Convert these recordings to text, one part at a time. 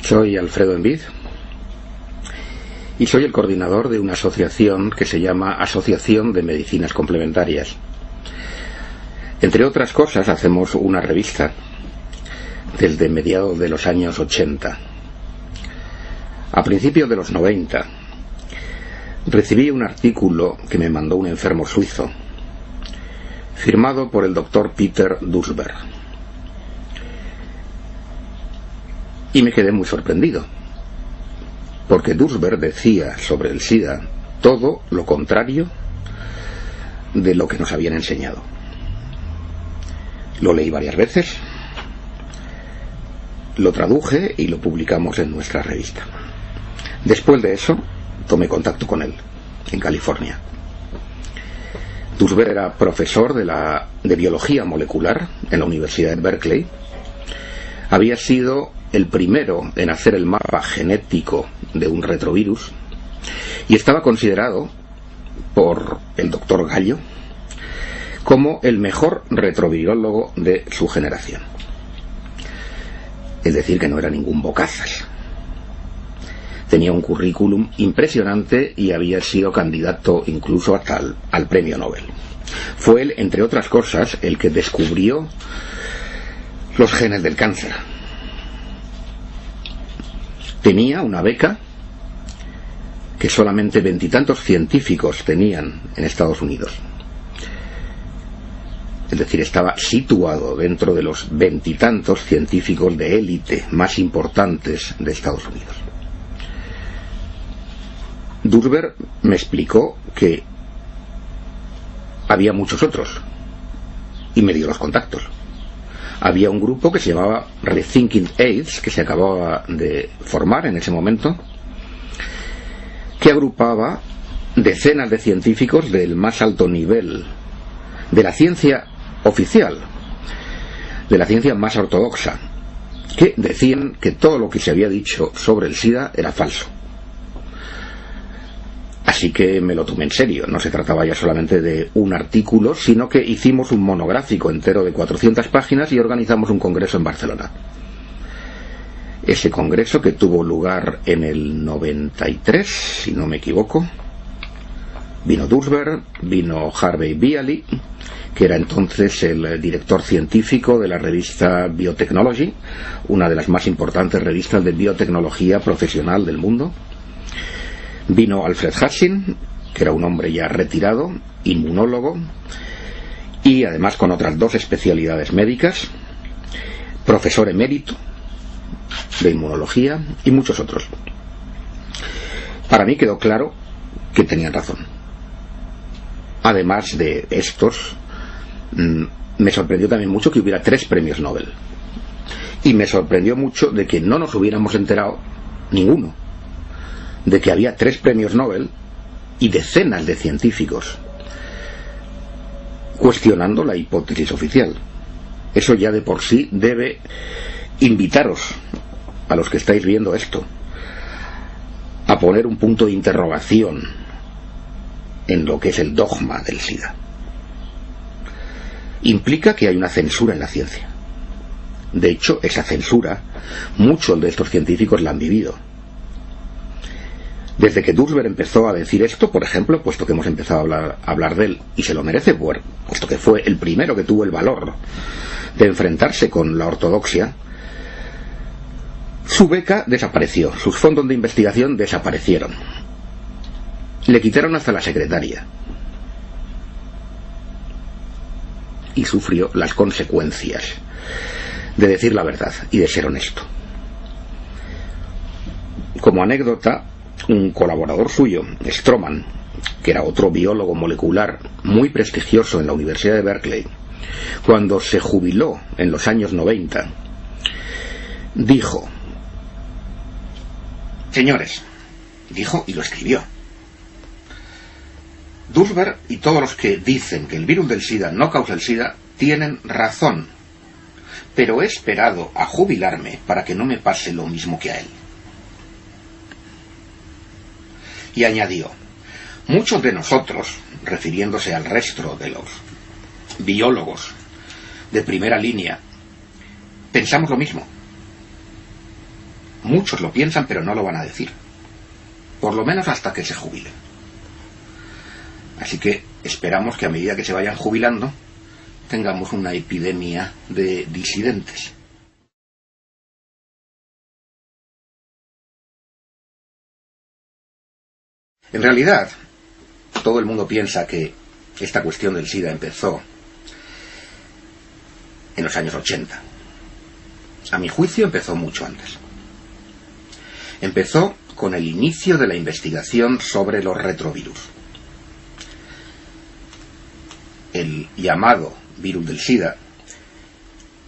Soy Alfredo Envid y soy el coordinador de una asociación que se llama Asociación de Medicinas Complementarias. Entre otras cosas, hacemos una revista desde mediados de los años 80. A principios de los 90 recibí un artículo que me mandó un enfermo suizo, firmado por el doctor Peter Duesberg. Y me quedé muy sorprendido, porque Duesberg decía sobre el SIDA todo lo contrario de lo que nos habían enseñado. Lo leí varias veces, lo traduje y lo publicamos en nuestra revista. Después de eso, tomé contacto con él, en California. Duesberg era profesor de biología molecular en la Universidad de Berkeley. Había sido el primero en hacer el mapa genético de un retrovirus y estaba considerado por el doctor Gallo como el mejor retrovirólogo de su generación. Es decir, que no era ningún bocazas. Tenía un currículum impresionante y había sido candidato incluso hasta al premio Nobel. Fue él, entre otras cosas, el que descubrió los genes del cáncer. Tenía una beca que solamente 20 y tantos científicos tenían en Estados Unidos. Es decir, estaba situado dentro de los 20 y tantos científicos de élite más importantes de Estados Unidos. Duesberg me explicó que había muchos otros y me dio los contactos. Había un grupo que se llamaba Rethinking AIDS, que se acababa de formar en ese momento, que agrupaba decenas de científicos del más alto nivel de la ciencia oficial, de la ciencia más ortodoxa, que decían que todo lo que se había dicho sobre el SIDA era falso. Así que me lo tomé en serio. No se trataba ya solamente de un artículo, sino que hicimos un monográfico entero de 400 páginas y organizamos un congreso en Barcelona. Ese congreso, que tuvo lugar en el 93, si no me equivoco, vino Duesberg, vino Harvey Bialy, que era entonces el director científico de la revista Biotechnology, una de las más importantes revistas de biotecnología profesional del mundo. Vino Alfred Hassin, que era un hombre ya retirado, inmunólogo, y además con otras 2 especialidades médicas, profesor emérito de inmunología y muchos otros. Para mí quedó claro que tenían razón. Además de estos, me sorprendió también mucho que hubiera 3 premios Nobel. Y me sorprendió mucho de que no nos hubiéramos enterado ninguno de que había 3 premios Nobel y decenas de científicos cuestionando la hipótesis oficial. Eso ya de por sí debe invitaros, a los que estáis viendo esto, a poner un punto de interrogación en lo que es el dogma del SIDA. Implica que hay una censura en la ciencia. De hecho, esa censura, muchos de estos científicos la han vivido. Desde que Duesberg empezó a decir esto, por ejemplo, puesto que hemos empezado a hablar de él, y se lo merece, puesto que fue el primero que tuvo el valor de enfrentarse con la ortodoxia, su beca desapareció, sus fondos de investigación desaparecieron. Le quitaron hasta la secretaria. Y sufrió las consecuencias de decir la verdad y de ser honesto. Como anécdota, un colaborador suyo, Stroman, que era otro biólogo molecular muy prestigioso en la Universidad de Berkeley, cuando se jubiló en los años 90, dijo: señores, dijo y lo escribió, Duesberg y todos los que dicen que el virus del SIDA no causa el SIDA tienen razón, pero he esperado a jubilarme para que no me pase lo mismo que a él. Y añadió: muchos de nosotros, refiriéndose al resto de los biólogos de primera línea, pensamos lo mismo. Muchos lo piensan, pero no lo van a decir. Por lo menos hasta que se jubilen. Así que esperamos que a medida que se vayan jubilando, tengamos una epidemia de disidentes. En realidad, todo el mundo piensa que esta cuestión del SIDA empezó en los años 80. A mi juicio empezó mucho antes. Empezó con el inicio de la investigación sobre los retrovirus. El llamado virus del SIDA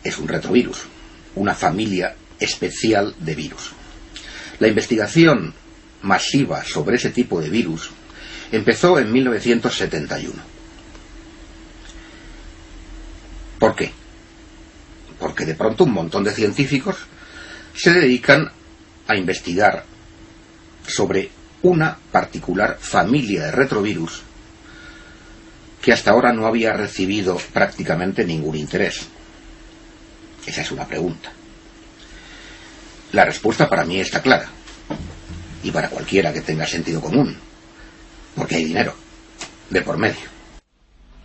es un retrovirus, una familia especial de virus. La investigación masiva sobre ese tipo de virus empezó en 1971. ¿Por qué? Porque de pronto un montón de científicos se dedican a investigar sobre una particular familia de retrovirus que hasta ahora no había recibido prácticamente ningún interés. Esa es una pregunta. La respuesta para mí está clara, y para cualquiera que tenga sentido común, porque hay dinero de por medio,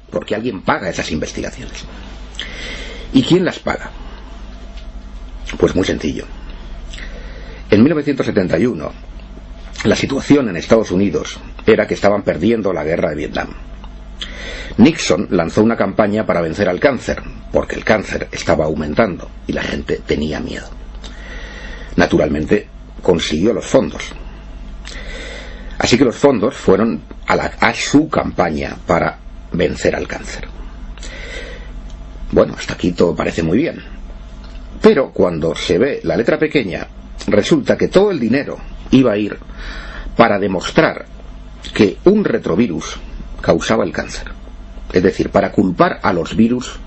porque alguien paga esas investigaciones. ¿Y quién las paga? Pues muy sencillo. En 1971, la situación en Estados Unidos era que estaban perdiendo la guerra de Vietnam. Nixon lanzó una campaña para vencer al cáncer, porque el cáncer estaba aumentando y la gente tenía miedo. Naturalmente, consiguió los fondos. Así que los fondos fueron a su campaña para vencer al cáncer. Bueno, hasta aquí todo parece muy bien. Pero cuando se ve la letra pequeña, resulta que todo el dinero iba a ir para demostrar que un retrovirus causaba el cáncer. Es decir, para culpar a los virus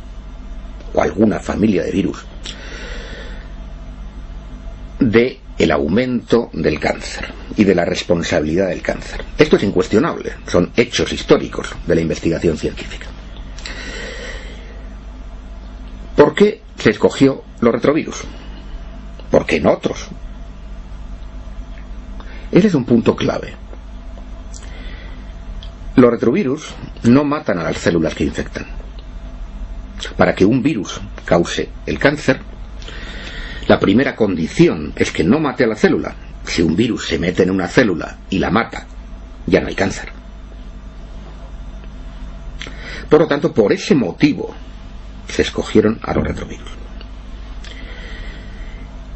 o alguna familia de virus de el aumento del cáncer y de la responsabilidad del cáncer. Esto es incuestionable, son hechos históricos de la investigación científica. ¿Por qué se escogió los retrovirus? ¿Por qué no otros? Ese es un punto clave. Los retrovirus no matan a las células que infectan. Para que un virus cause el cáncer, la primera condición es que no mate a la célula. Si un virus se mete en una célula y la mata, ya no hay cáncer. Por lo tanto, por ese motivo se escogieron a los retrovirus.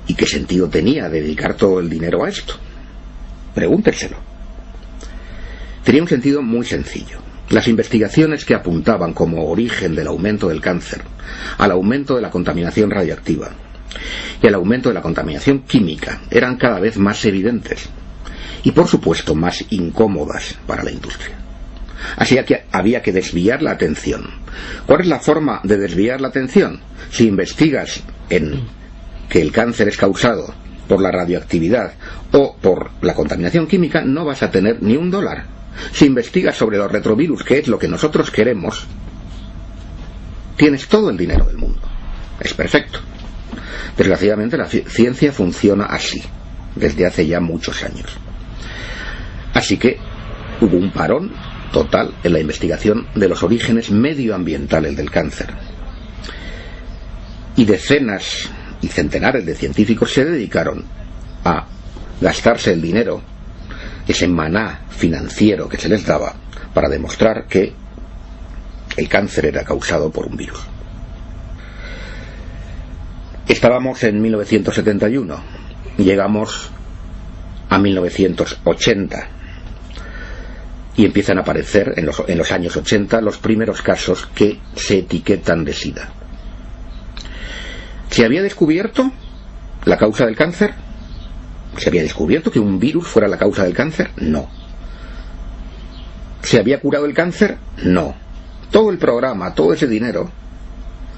¿Y qué sentido tenía dedicar todo el dinero a esto? Pregúntenselo. Tenía un sentido muy sencillo. Las investigaciones que apuntaban como origen del aumento del cáncer al aumento de la contaminación radiactiva y al aumento de la contaminación química eran cada vez más evidentes y, por supuesto, más incómodas para la industria. Así que había que desviar la atención. ¿Cuál es la forma de desviar la atención? Si investigas en que el cáncer es causado por la radioactividad o por la contaminación química, no vas a tener ni $1. Si investigas sobre los retrovirus, que es lo que nosotros queremos, tienes todo el dinero del mundo. Es perfecto. Desgraciadamente la ciencia funciona así, desde hace ya muchos años. Así que hubo un parón total en la investigación de los orígenes medioambientales del cáncer. Y decenas y centenares de científicos se dedicaron a gastarse el dinero, ese maná financiero que se les daba, para demostrar que el cáncer era causado por un virus. Estábamos en 1971, llegamos a 1980 y empiezan a aparecer en los años 80 los primeros casos que se etiquetan de SIDA. ¿Se había descubierto la causa del cáncer? ¿Se había descubierto que un virus fuera la causa del cáncer? No. ¿Se había curado el cáncer? No. Todo el programa, todo ese dinero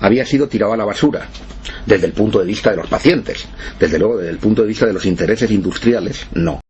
había sido tirado a la basura, desde el punto de vista de los pacientes. Desde luego, desde el punto de vista de los intereses industriales, no.